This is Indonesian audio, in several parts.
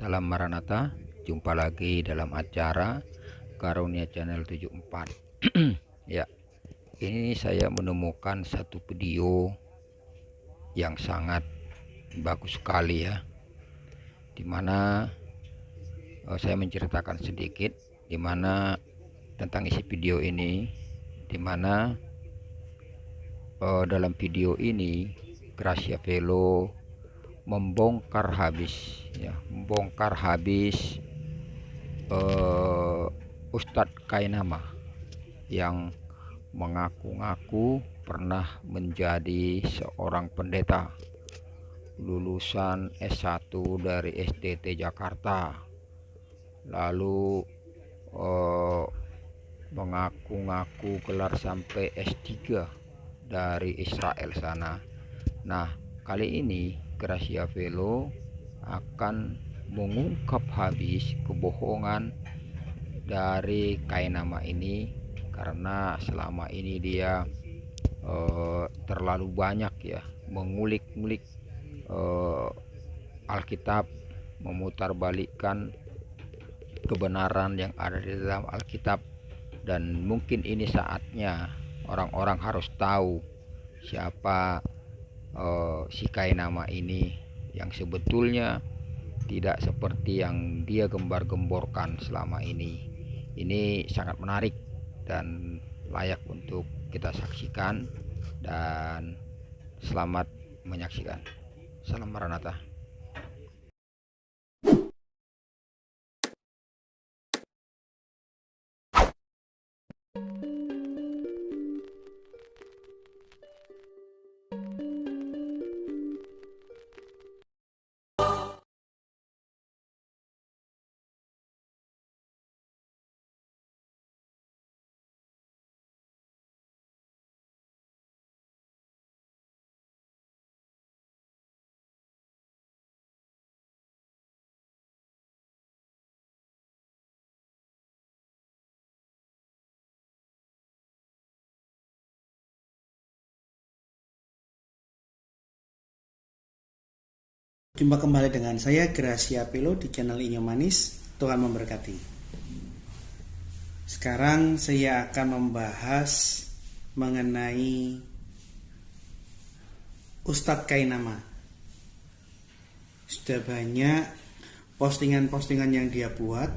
Salam Maranatha, jumpa lagi dalam acara Karunia Channel 74. Ya, ini saya menemukan satu video yang sangat bagus sekali ya, dimana saya menceritakan sedikit dimana tentang isi video ini, dimana dalam video ini Gracia Velo membongkar habis Ustadz Kainama yang mengaku-ngaku pernah menjadi seorang pendeta lulusan S1 dari SDT Jakarta, lalu mengaku-ngaku gelar sampai S3 dari Israel sana. Nah, kali ini Gracia Velo akan mengungkap habis kebohongan dari Kainama ini, karena selama ini dia terlalu banyak ya mengulik-ngulik Alkitab, memutarbalikkan kebenaran yang ada di dalam Alkitab, dan mungkin ini saatnya orang-orang harus tahu siapa si Kainama ini yang sebetulnya tidak seperti yang dia gembar-gemborkan selama ini. Ini sangat menarik dan layak untuk kita saksikan, dan selamat menyaksikan. Salam Maranatha. Jumpa kembali dengan saya Gracia Velo di channel Inyo Manis. Tuhan memberkati. Sekarang saya akan membahas mengenai Ustadz Kainama. Sudah banyak postingan-postingan yang dia buat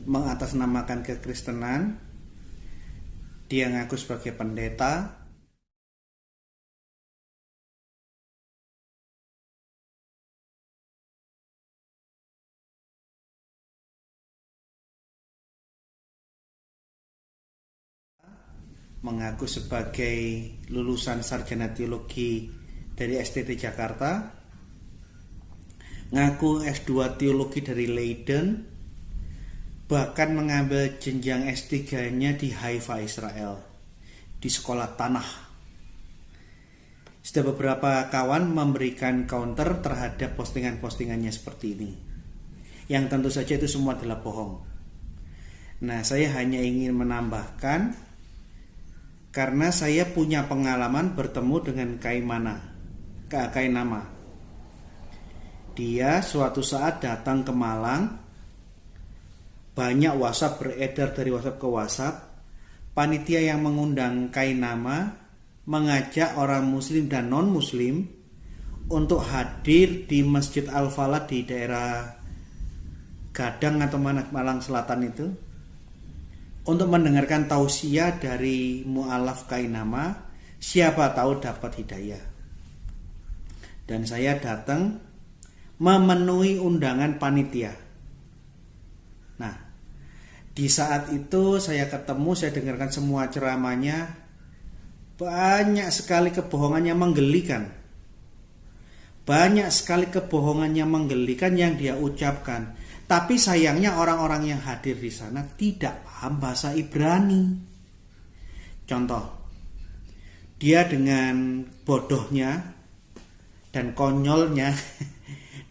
mengatasnamakan kekristenan. Dia ngaku sebagai pendeta, mengaku sebagai lulusan sarjana teologi dari STT Jakarta, ngaku S2 teologi dari Leiden, bahkan mengambil jenjang S3-nya di Haifa, Israel, di sekolah tanah. Sudah beberapa kawan memberikan counter terhadap postingan-postingannya seperti ini, yang tentu saja itu semua adalah bohong. Nah, saya hanya ingin menambahkan, karena saya punya pengalaman bertemu dengan Kainama. Dia suatu saat datang ke Malang. Banyak WhatsApp beredar dari WhatsApp ke WhatsApp. Panitia yang mengundang Kainama mengajak orang muslim dan non muslim untuk hadir di Masjid Al-Falah di daerah Gadang atau Malang Selatan itu, untuk mendengarkan tausiah dari mu'alaf Kainama, siapa tahu dapat hidayah. Dan saya datang memenuhi undangan panitia. Nah, di saat itu saya ketemu, saya dengarkan semua ceramahnya. Banyak sekali kebohongan yang menggelikan. Banyak sekali kebohongan yang menggelikan yang dia ucapkan. Tapi sayangnya orang-orang yang hadir di sana tidak paham bahasa Ibrani. Contoh, dia dengan bodohnya dan konyolnya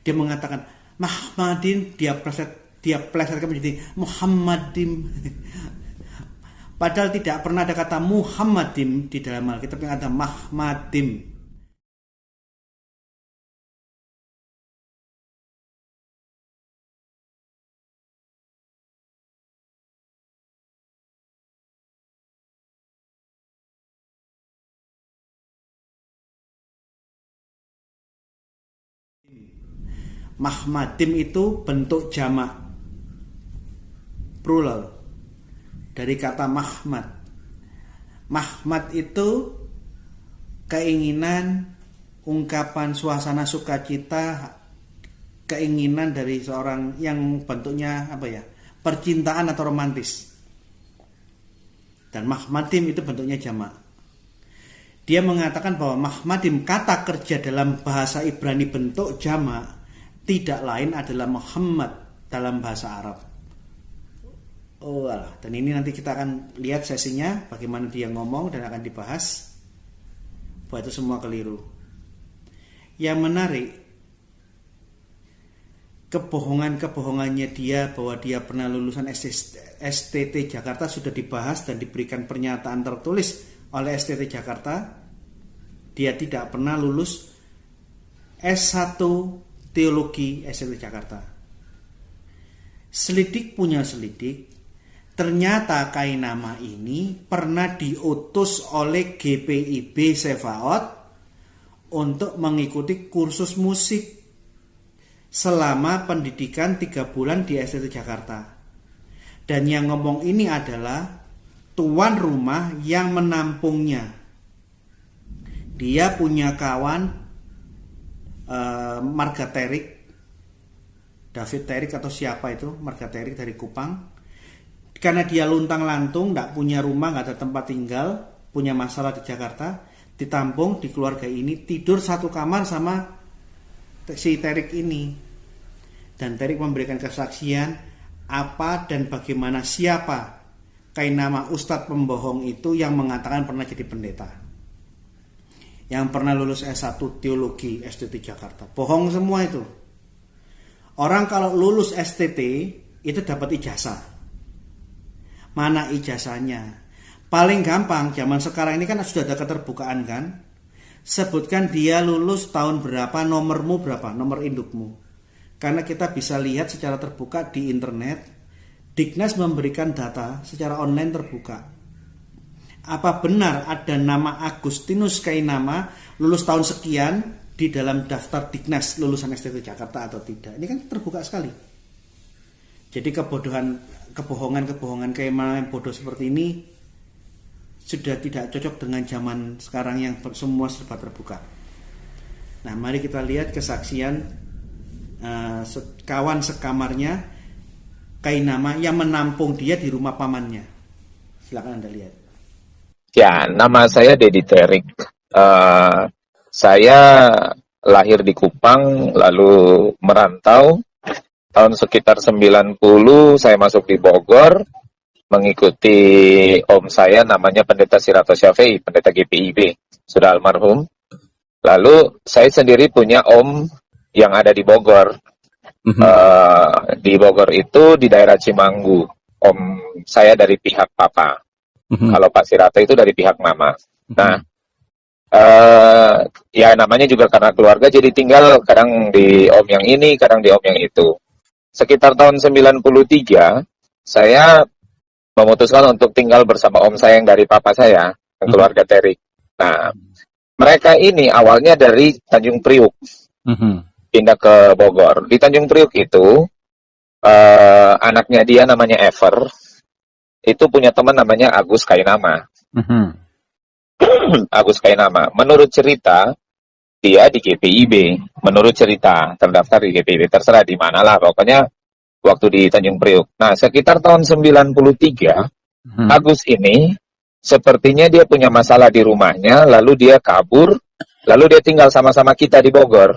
dia mengatakan Muhammadin, dia plesetkan menjadi Muhammadim. Padahal tidak pernah ada kata Muhammadim di dalam Alkitab, yang ada Mahmadim. Mahmadim itu bentuk jamak plural dari kata mahmad. Mahmad itu keinginan, ungkapan suasana sukacita, keinginan dari seorang yang bentuknya percintaan atau romantis. Dan mahmadim itu bentuknya jamak. Dia mengatakan bahwa mahmadim, kata kerja dalam bahasa Ibrani bentuk jamak, tidak lain adalah Muhammad dalam bahasa Arab. Oh alah. Dan ini nanti kita akan lihat sesinya, bagaimana dia ngomong, dan akan dibahas bahwa itu semua keliru. Yang menarik, kebohongannya dia bahwa dia pernah lulusan STT Jakarta sudah dibahas dan diberikan pernyataan tertulis oleh STT Jakarta. Dia tidak pernah lulus S1 Teologi STT Jakarta. Selidik punya selidik, ternyata Kainama ini pernah diutus oleh GPIB Sefaot untuk mengikuti kursus musik selama pendidikan 3 bulan di STT Jakarta. Dan yang ngomong ini adalah tuan rumah yang menampungnya. Dia punya kawan Marga Terik, David Terik atau siapa itu, Marga Terik dari Kupang. Karena dia luntang-lantung, tidak punya rumah, nggak ada tempat tinggal, punya masalah di Jakarta, ditampung di keluarga ini, tidur satu kamar sama si Terik ini. Dan Terik memberikan kesaksian apa dan bagaimana siapa Kainama Ustadz pembohong itu yang mengatakan pernah jadi pendeta, yang pernah lulus S1 Teologi STT Jakarta. Bohong semua itu. Orang kalau lulus STT itu dapat ijazah. Mana ijazahnya? Paling gampang zaman sekarang ini kan sudah ada keterbukaan kan. Sebutkan dia lulus tahun berapa, nomormu berapa, nomor indukmu. Karena kita bisa lihat secara terbuka di internet. Dignas memberikan data secara online terbuka. Apa benar ada nama Agustinus Kainama lulus tahun sekian di dalam daftar Dignas lulusan STT Jakarta atau tidak? Ini kan terbuka sekali. Jadi kebohongan kayak bodoh seperti ini sudah tidak cocok dengan zaman sekarang yang semua serba terbuka. Nah, mari kita lihat kesaksian kawan sekamarnya Kainama yang menampung dia di rumah pamannya. Silakan Anda lihat. Ya, nama saya Dedi Terik. Saya lahir di Kupang, lalu merantau. Tahun sekitar 90 saya masuk di Bogor, mengikuti om saya namanya Pendeta Sirato Syafi'i, pendeta GPIB, sudah almarhum. Lalu saya sendiri punya om yang ada di Bogor. Di Bogor itu di daerah Cimanggu. Om saya dari pihak papa. Kalau Pak Sirato itu dari pihak mama. Nah, ya namanya juga karena keluarga, jadi tinggal kadang di om yang ini, kadang di om yang itu. Sekitar tahun 93, saya memutuskan untuk tinggal bersama om saya yang dari papa saya, yang keluarga Terik. Nah, mereka ini awalnya dari Tanjung Priuk, pindah ke Bogor. Di Tanjung Priuk itu, anaknya dia namanya Ever, itu punya teman namanya Agus Kainama. Agus Kainama. Menurut cerita, dia di GPIB. Menurut cerita, terdaftar di GPIB. Terserah di mana lah, pokoknya waktu di Tanjung Priuk. Nah, sekitar tahun 93, Agus ini sepertinya dia punya masalah di rumahnya, lalu dia kabur, lalu dia tinggal sama-sama kita di Bogor.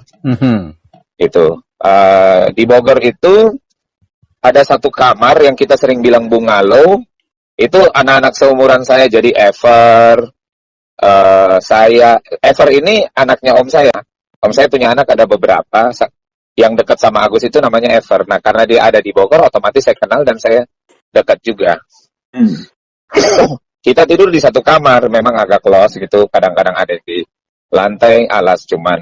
Gitu. Di Bogor itu ada satu kamar yang kita sering bilang bungalow. Itu anak-anak seumuran saya, jadi Ever, Ever ini anaknya om saya. Om saya punya anak ada beberapa. Yang dekat sama Agus itu namanya Ever. Nah, karena dia ada di Bogor, otomatis saya kenal dan saya dekat juga. Kita tidur di satu kamar, memang agak close gitu. Kadang-kadang ada di lantai, alas cuman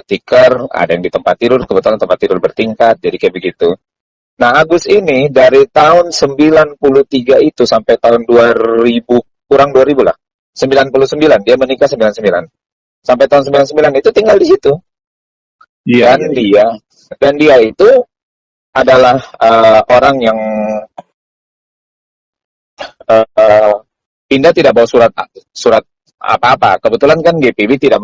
tikar, ada yang di tempat tidur, kebetulan tempat tidur bertingkat, jadi kayak begitu. Nah, Agus ini dari tahun 93 itu sampai tahun 2000, kurang 2000 lah. 99, dia menikah 99. Sampai tahun 99 itu tinggal di situ. dan dia itu adalah orang yang pindah tidak bawa surat apa-apa. Kebetulan kan GPIB tidak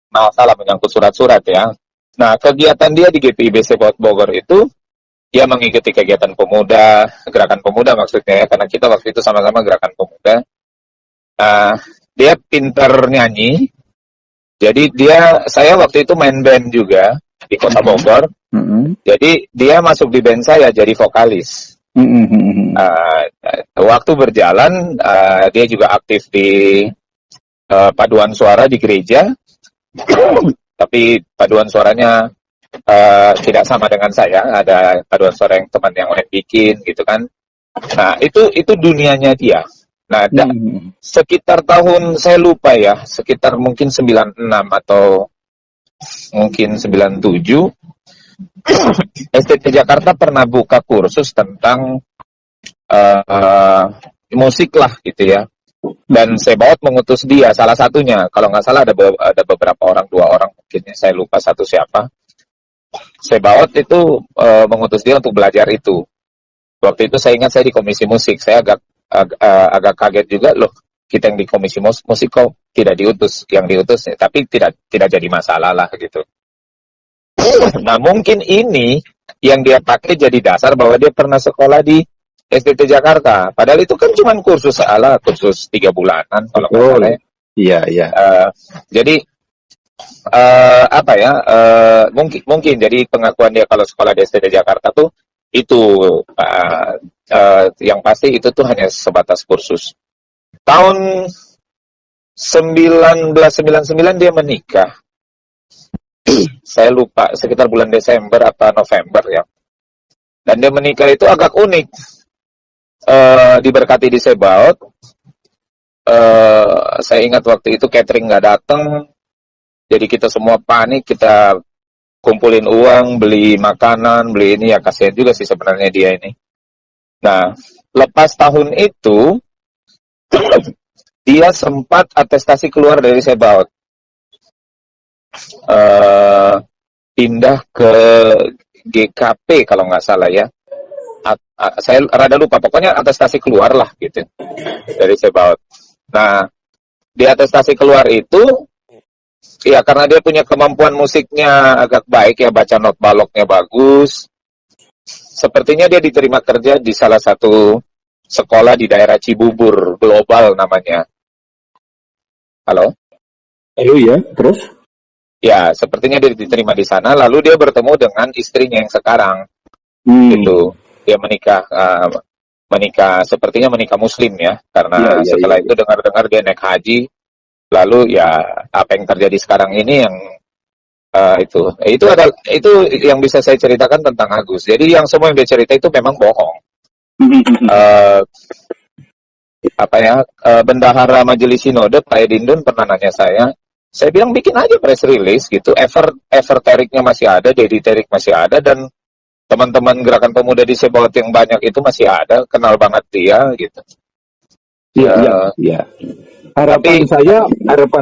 masalah menyangkut surat-surat ya. Nah, kegiatan dia di GPIB Sebawat Bogor itu dia mengikuti kegiatan pemuda, gerakan pemuda maksudnya ya, karena kita waktu itu sama-sama gerakan pemuda. Dia pintar nyanyi, jadi saya waktu itu main band juga di Kota Bogor. Jadi dia masuk di band saya jadi vokalis. Waktu berjalan dia juga aktif di paduan suara di gereja, tapi paduan suaranya tidak sama dengan saya. Ada paduan suara yang teman yang lain bikin gitu kan. Nah itu dunianya dia. Nah sekitar tahun saya lupa ya, sekitar mungkin 96 atau mungkin 97 STT Jakarta pernah buka kursus tentang musik lah gitu ya. Dan Sebawat mengutus dia, salah satunya, kalau nggak salah ada beberapa orang, 2 orang mungkin, saya lupa satu siapa. Sebawat itu mengutus dia untuk belajar itu. Waktu itu saya ingat saya di komisi musik, saya agak kaget juga, loh kita yang di komisi musik kok tidak diutus, yang diutus, tapi tidak jadi masalah lah gitu. Nah mungkin ini yang dia pakai jadi dasar bahwa dia pernah sekolah di STT Jakarta. Padahal itu kan cuma kursus 3 bulanan kalau nggak salah ya. Iya. Jadi mungkin jadi pengakuan dia kalau sekolah di STT Jakarta tuh itu yang pasti itu tuh hanya sebatas kursus. Tahun 1999 dia menikah. Saya lupa sekitar bulan Desember atau November ya. Dan dia menikah itu agak unik. Diberkati di Sebawat. Saya ingat waktu itu catering nggak datang. Jadi kita semua panik, kita kumpulin uang, beli makanan, beli ini, ya kasihan juga sih sebenarnya dia ini. Nah, lepas tahun itu dia sempat atestasi keluar dari Sebawat. Pindah ke GKP kalau nggak salah ya. Saya rada lupa, pokoknya atestasi keluar lah gitu dari Sebawat. Nah, di atestasi keluar itu ya karena dia punya kemampuan musiknya agak baik ya, baca not baloknya bagus. Sepertinya dia diterima kerja di salah satu sekolah di daerah Cibubur, Global namanya. Halo? Halo ya, terus? Ya, sepertinya dia diterima di sana, lalu dia bertemu dengan istrinya yang sekarang. Gitu. Dia menikah sepertinya menikah muslim ya, karena setelah itu dengar-dengar dia naik haji, lalu ya apa yang terjadi sekarang ini yang itu yang bisa saya ceritakan tentang Agus. Jadi yang semua yang dia cerita itu memang bohong. Bendahara Majelis Sinode Pak Edindun pernah nanya saya bilang bikin aja press release gitu, Everteriknya masih ada, Dedi Terik masih ada, dan teman-teman gerakan pemuda di Sebawat yang banyak itu masih ada, kenal banget dia gitu. Iya. Harapan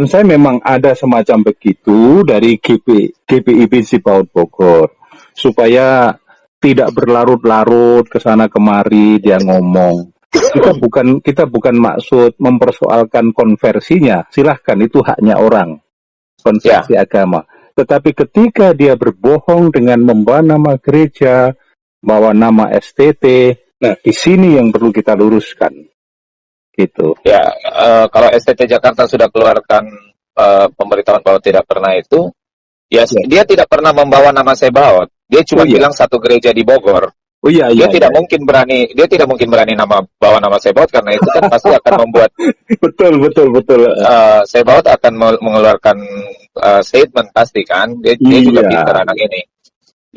saya memang ada semacam begitu dari GPIB Sebawat Bogor, supaya tidak berlarut-larut ke sana kemari dia ngomong. Kita bukan maksud mempersoalkan konversinya, silahkan itu haknya orang, konversi agama. Tetapi ketika dia berbohong dengan membawa nama gereja, bawa nama STT, nah di sini yang perlu kita luruskan. Gitu. Ya, kalau STT Jakarta sudah keluarkan pemberitahuan bahwa tidak pernah itu, dia tidak pernah membawa nama Sebawat. Dia cuma bilang satu gereja di Bogor. Dia tidak mungkin berani bawa nama Sebawat, karena itu kan pasti akan membuat betul. Sebawat akan mengeluarkan statement pasti kan. Dia juga pintar anak ini.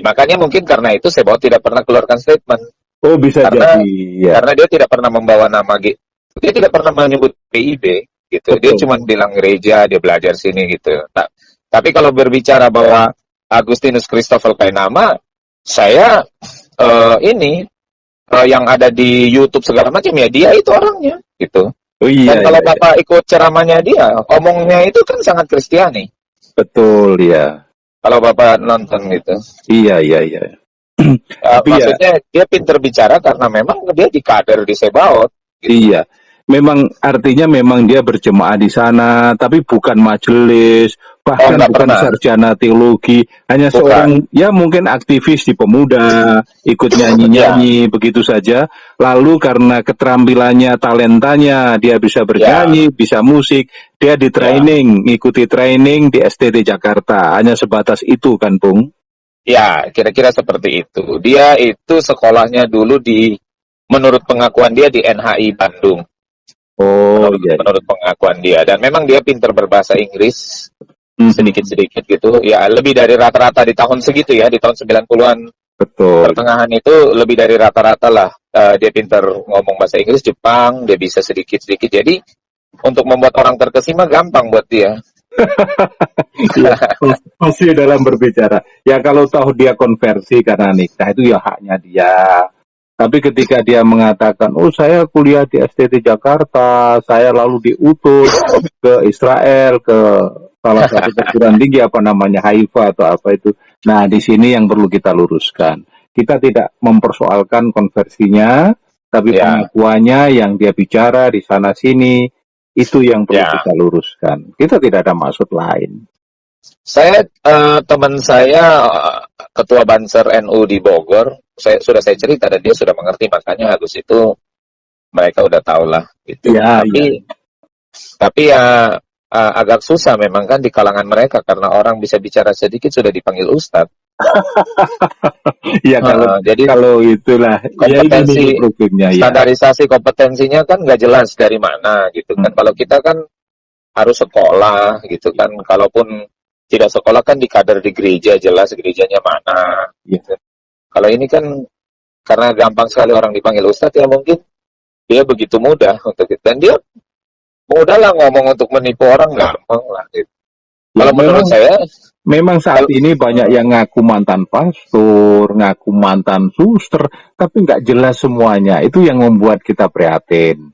Makanya mungkin karena itu Sebawat tidak pernah keluarkan statement. Oh, bisa jadi. Ya. Karena dia tidak pernah membawa nama, dia tidak pernah menyebut PIB gitu. Betul. Dia cuma bilang gereja, dia belajar sini gitu. Tapi kalau berbicara bahwa Agustinus Christopher Kainama, saya yang ada di YouTube segala macam ya dia itu orangnya gitu. Dan kalau Bapak ikut ceramahnya dia, omongnya itu kan sangat Kristiani. Betul ya. kalau Bapak nonton gitu. Iya, iya, iya. Tapi ya, Maksudnya dia pinter bicara karena memang dia di kader di Sebaot gitu. iya, memang artinya memang dia berjemaah di sana, tapi bukan majelis, Oh, bahkan nggak bukan pernah. sarjana teologi, hanya Bukan. seorang ya mungkin aktivis di pemuda, ikut Ya, nyanyi-nyanyi begitu saja. Lalu karena keterampilannya, talentanya, dia bisa ya, bernyanyi, bisa musik, dia di ya. training, ngikuti training di STT Jakarta, hanya sebatas itu kan, Bung? Ya, kira-kira seperti itu. Dia itu sekolahnya dulu menurut pengakuan dia di NHI Bandung. Oh Menurut iya, menurut pengakuan dia. Dan memang dia pinter berbahasa Inggris mhm, sedikit-sedikit gitu. Ya, lebih dari rata-rata di tahun segitu ya, di tahun 90-an betul. pertengahan itu lebih dari rata-rata lah. Dia pinter ngomong bahasa Inggris, Jepang, dia bisa sedikit-sedikit. Jadi, untuk membuat orang terkesima gampang buat dia. Iya, pasti dalam berbicara. Ya kalau tahu dia konversi karena nikah itu ya haknya dia. Tapi ketika dia mengatakan, oh saya kuliah di STT Jakarta, saya lalu diutus ke Israel, ke salah satu perguruan tinggi apa namanya Haifa atau apa itu. Nah di sini yang perlu kita luruskan. Kita tidak mempersoalkan konversinya, tapi Ya, pengakuannya yang dia bicara di sana sini itu yang perlu ya. kita luruskan. Kita tidak ada maksud lain. Teman saya ketua Banser NU di Bogor, saya cerita dan dia sudah mengerti, makanya habis itu mereka udah tahu lah gitu. Ya, ya. Tapi ya agak susah memang kan di kalangan mereka karena orang bisa bicara sedikit sudah dipanggil ustadz. Ya kalau Jadi kalau itulah ya ini kompetensi problemnya ya. standarisasi kompetensinya kan nggak jelas dari mana gitu kan. Hmm, Kalau kita kan harus sekolah gitu kan. Kalaupun tidak sekolah kan di kader di gereja jelas gerejanya mana. ya. Gitu. Kalau ini kan karena gampang sekali orang dipanggil ustadz ya mungkin dia begitu mudah untuk itu. Dan dia mudah lah ngomong untuk menipu orang gampang lah. Gitu. Ya Kalau menurut memang saya, memang saat kalau ini banyak yang ngaku mantan pastor, ngaku mantan suster, tapi nggak jelas semuanya. Itu yang membuat kita prihatin.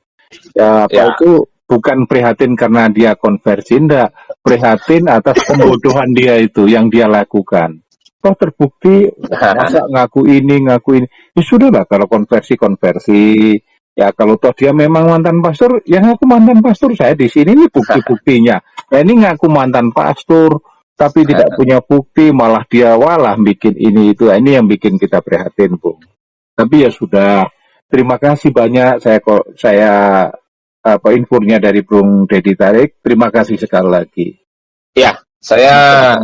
Ya, apa ya itu bukan prihatin karena dia konversi, enggak. Prihatin atas pembodohan dia itu yang dia lakukan. Toh terbukti, masa ngaku ini. Ya sudahlah kalau konversi. Ya kalau toh dia memang mantan pastor, ya ngaku mantan pastor. Saya di sini ini bukti-buktinya. Nah ini ngaku mantan pastor, tapi tidak punya bukti, malah dia walah bikin ini itu. Nah, ini yang bikin kita prihatin, Bung. Tapi ya sudah. Terima kasih banyak saya apa infonya dari Bung Dedi Tarik. Terima kasih sekali lagi. ya saya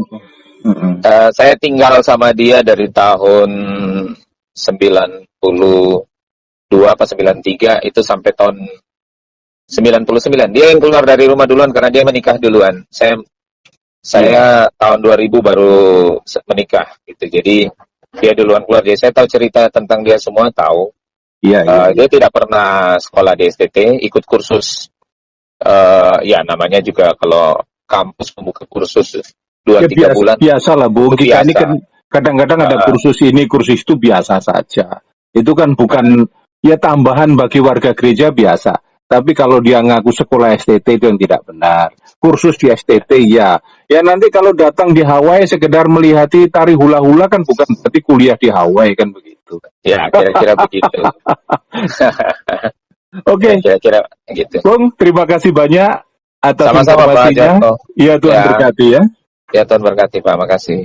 Mm-mm. saya tinggal sama dia dari tahun 92 apa 93 itu sampai tahun 99. Dia yang keluar dari rumah duluan karena dia menikah duluan. Saya tahun 2000 baru menikah gitu. Jadi dia duluan keluar. Jadi saya tahu cerita tentang dia semua tahu. Iya, iya, iya. Dia tidak pernah sekolah di STT, ikut kursus ya namanya juga kalau kampus membuka kursus dua Ya tiga bulan biasa lah, Bung. itu Kita ini biasa. kan kadang-kadang ada kursus ini, kursus itu biasa saja. Itu kan bukan ya tambahan bagi warga gereja biasa. Tapi kalau dia ngaku sekolah STT itu yang tidak benar. Kursus di STT ya. Ya nanti kalau datang di Hawaii sekedar melihati tari hula-hula kan bukan berarti kuliah di Hawaii kan begitu. Ya, kira-kira begitu. Ya, Oke, kira-kira gitu. Bung, terima kasih banyak atas Sama-sama Pak informasinya. Jarto. Ya Tuhan Ya, berkati ya. ya Tuhan berkati Pak, makasih.